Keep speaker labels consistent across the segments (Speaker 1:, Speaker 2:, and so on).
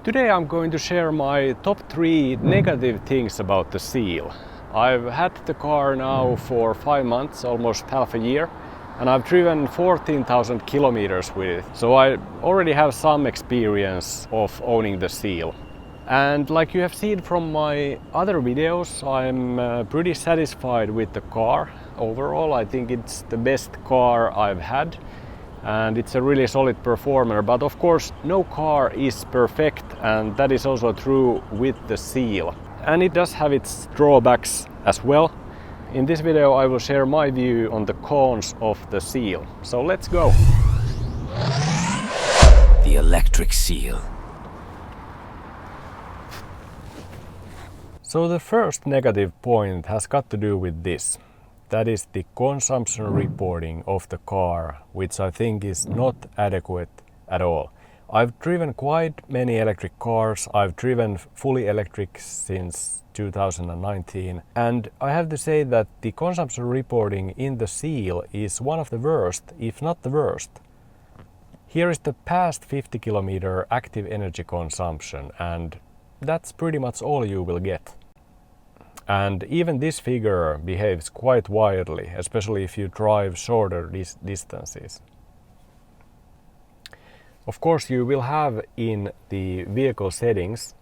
Speaker 1: Today I'm going to share my top 3 negative things about the Seal. I've had the car now for 5 months, almost half a year, and I've driven 14,000 kilometers with it. So I already have some experience of owning the Seal. And like you have seen from my other videos, I'm pretty satisfied with the car. Overall, I think it's the best car I've had. And it's a really solid performer, but of course no car is perfect, and that is also true with the Seal. And it does have its drawbacks as well. In this video I will share my view on the cons of the Seal. So let's go!
Speaker 2: The electric Seal.
Speaker 1: So the first negative point has got to do with this. That is the consumption reporting of the car, which I think is not adequate at all. I've driven quite many electric cars. I've driven fully electric since 2019, and I have to say that the consumption reporting in the Seal is one of the worst, if not the worst. Here is the past 50 kilometer active energy consumption, and that's pretty much all you will get. And even this figure behaves quite wildly, especially if you drive shorter distances. Of course, you will have in the vehicle settings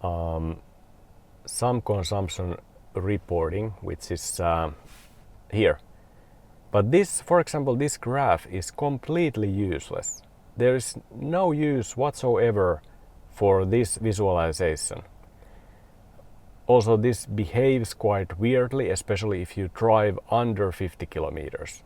Speaker 1: some consumption reporting, which is here. But this, for example, this graph is completely useless. There is no use whatsoever for this visualization. Also, this behaves quite weirdly, especially if you drive under 50 kilometers.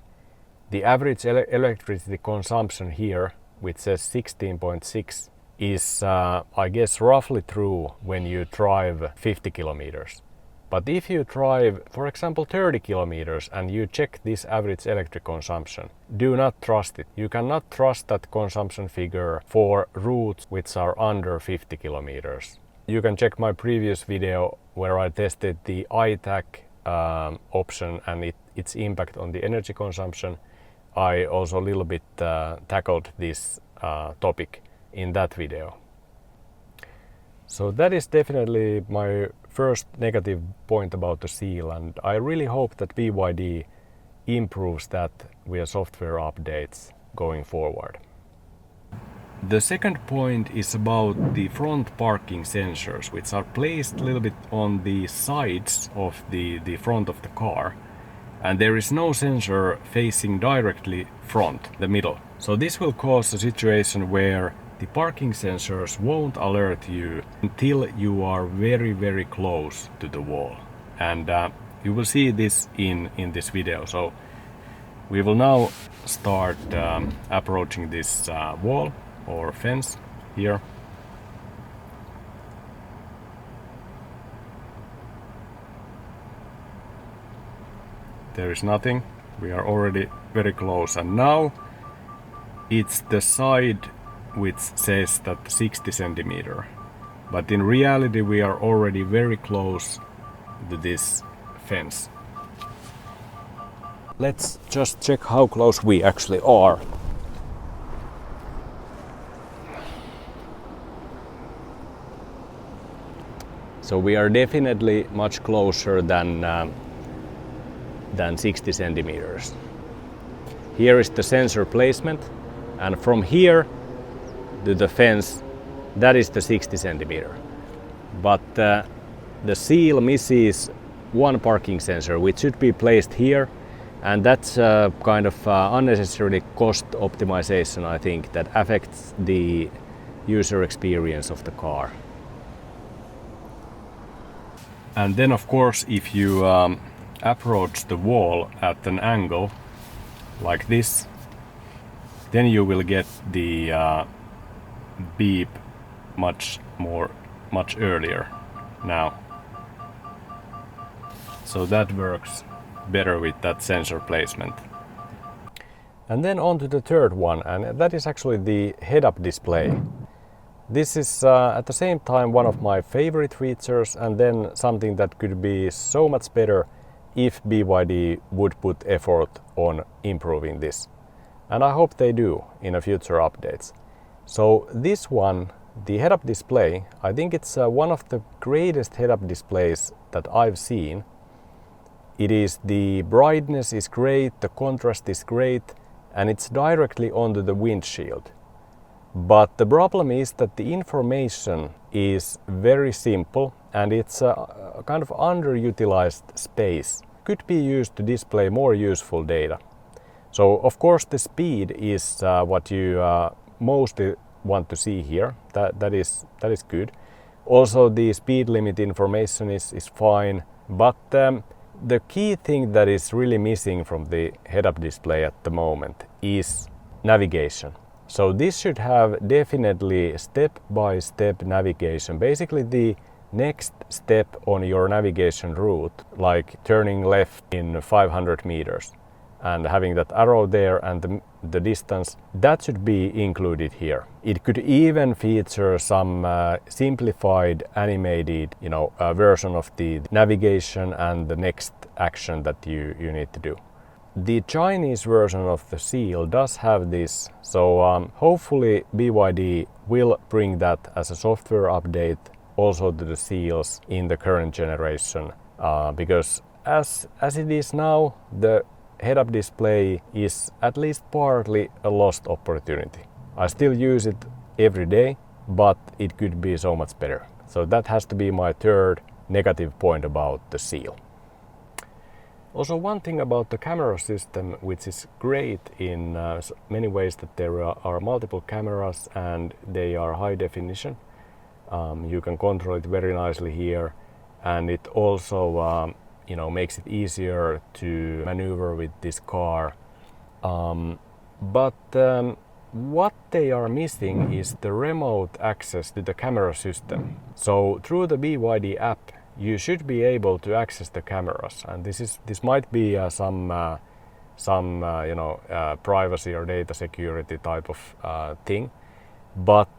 Speaker 1: The average electricity consumption here, which says 16.6, is, I guess, roughly true when you drive 50 kilometers. But if you drive, for example, 30 kilometers and you check this average electric consumption, do not trust it. You cannot trust that consumption figure for routes which are under 50 kilometers. You can check my previous video where I tested the iTAC option and its impact on the energy consumption. I also a little bit tackled this topic in that video. So that is definitely my first negative point about the Seal, and I really hope that BYD improves that via software updates going forward. The second point is about the front parking sensors, which are placed a little bit on the sides of the front of the car. And there is no sensor facing directly front, the middle. So this will cause a situation where the parking sensors won't alert you until you are very, very close to the wall. And you will see this in this video. So we will now start approaching this wall or fence here. There is nothing. We are already very close, and now it's the side which says that 60 centimeter. But in reality we are already very close to this fence. Let's just check how close we actually are. So we are definitely much closer than 60 centimeters. Here is the sensor placement, and from here to the fence, that is the 60 centimeter. But the Seal misses one parking sensor, which should be placed here, and that's kind of unnecessary cost optimization, I think, that affects the user experience of the car. And then, of course, if you approach the wall at an angle like this, then you will get the beep much earlier now. So that works better with that sensor placement. And then on to the third one, and that is actually the head-up display. This is at the same time one of my favorite features, and then something that could be so much better if BYD would put effort on improving this. And I hope they do in a future updates. So this one, the head-up display, I think it's one of the greatest head-up displays that I've seen. The brightness is great, the contrast is great, and it's directly onto the windshield. But the problem is that the information is very simple and it's a kind of underutilized space. Could be used to display more useful data. So of course the speed is what you mostly want to see here. That is good. Also the speed limit information is fine, but the key thing that is really missing from the head-up display at the moment is navigation. So this should have definitely step-by-step navigation. Basically the next step on your navigation route, like turning left in 500 meters and having that arrow there and the distance, that should be included here. It could even feature some simplified animated version of the navigation and the next action that you need to do. The Chinese version of the Seal does have this, so hopefully BYD will bring that as a software update also to the Seals in the current generation, because as it is now, the head-up display is at least partly a lost opportunity. I still use it every day, but it could be so much better. So that has to be my third negative point about the Seal. Also, one thing about the camera system, which is great in many ways, that there are multiple cameras and they are high definition. You can control it very nicely here, and it also makes it easier to maneuver with this car. But what they are missing is the remote access to the camera system. So through the BYD app, you should be able to access the cameras, and this might be some privacy or data security type of thing. But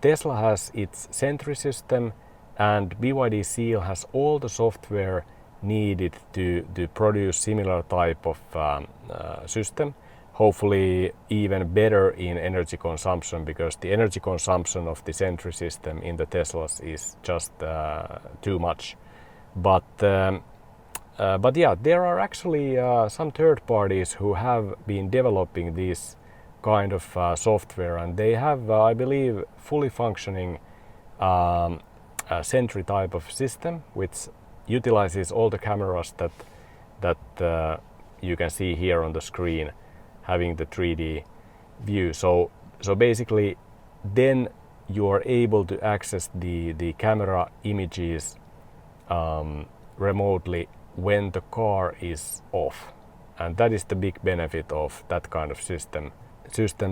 Speaker 1: Tesla has its Sentry system, and BYD Seal has all the software needed to produce similar type of system. Hopefully even better in energy consumption, because the energy consumption of the Sentry system in the Teslas is just too much. But yeah, there are actually some third parties who have been developing this kind of software, and they have, I believe, fully functioning Sentry type of system, which utilizes all the cameras that you can see here on the screen, having the 3D view. So basically then you are able to access the camera images remotely when the car is off, and that is the big benefit of that kind of system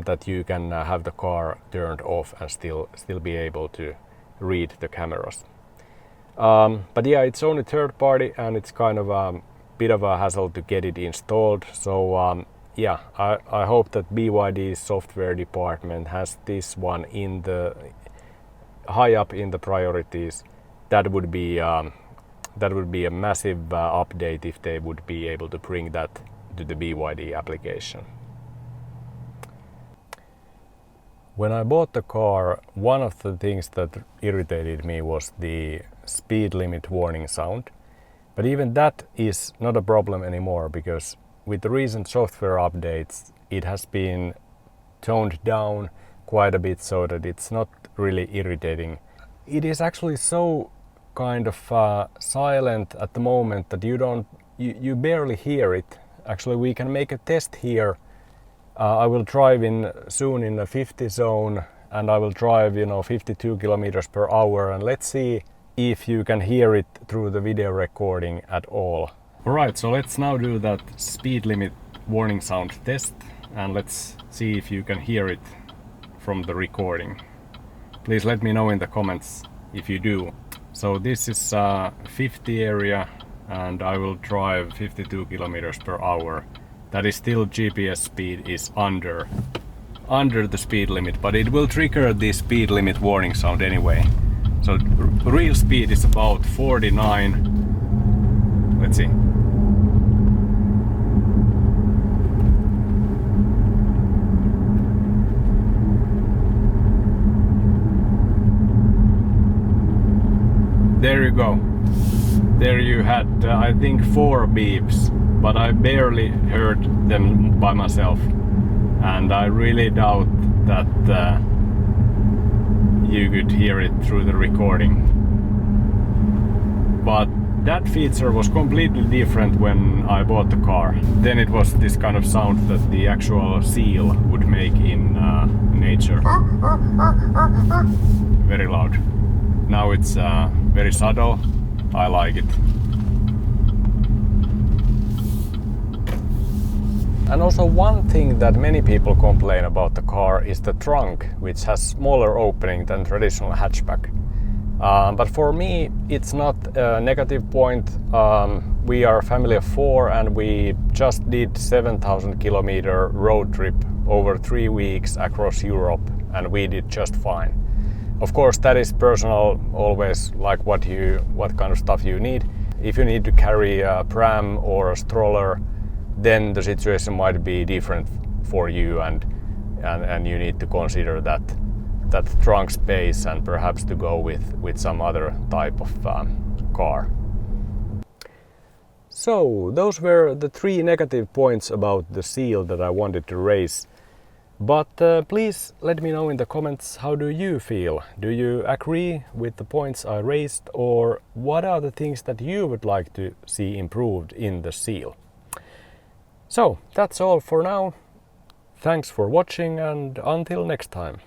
Speaker 1: that you can have the car turned off and still be able to read the cameras. But yeah, it's only third party and it's kind of a bit of a hassle to get it installed. So yeah, I hope that BYD's software department has this one in the high up in the priorities. That would be a massive update if they would be able to bring that to the BYD application. When I bought the car, one of the things that irritated me was the speed limit warning sound. But even that is not a problem anymore, because with the recent software updates, it has been toned down quite a bit so that it's not really irritating. It is actually so kind of silent at the moment that you barely hear it. Actually, we can make a test here. I will drive soon in a 50 zone, and I will drive 52 kilometers per hour, and let's see if you can hear it through the video recording at all. Alright, so let's now do that speed limit warning sound test, and let's see if you can hear it from the recording. Please let me know in the comments if you do. So this is 50 area, and I will drive 52 kilometers per hour. That is still GPS speed is under the speed limit, but it will trigger the speed limit warning sound anyway. So real speed is about 49. Let's see. There you go. There you had, I think, 4 beeps, but I barely heard them by myself. And I really doubt that you could hear it through the recording. But that feature was completely different when I bought the car. Then it was this kind of sound that the actual seal would make in nature. Very loud. Now it's very subtle. I like it. And also one thing that many people complain about the car is the trunk, which has smaller opening than traditional hatchback. But for me, it's not a negative point. We are a family of 4 and we just did 7,000 kilometer road trip over 3 weeks across Europe, and we did just fine. Of course, that is personal, always like what kind of stuff you need. If you need to carry a pram or a stroller, then the situation might be different for you, and you need to consider that trunk space and perhaps to go with some other type of car. So those were the 3 negative points about the Seal that I wanted to raise. But please let me know in the comments, how do you feel? Do you agree with the points I raised, or what are the things that you would like to see improved in the Seal? So that's all for now. Thanks for watching, and until next time.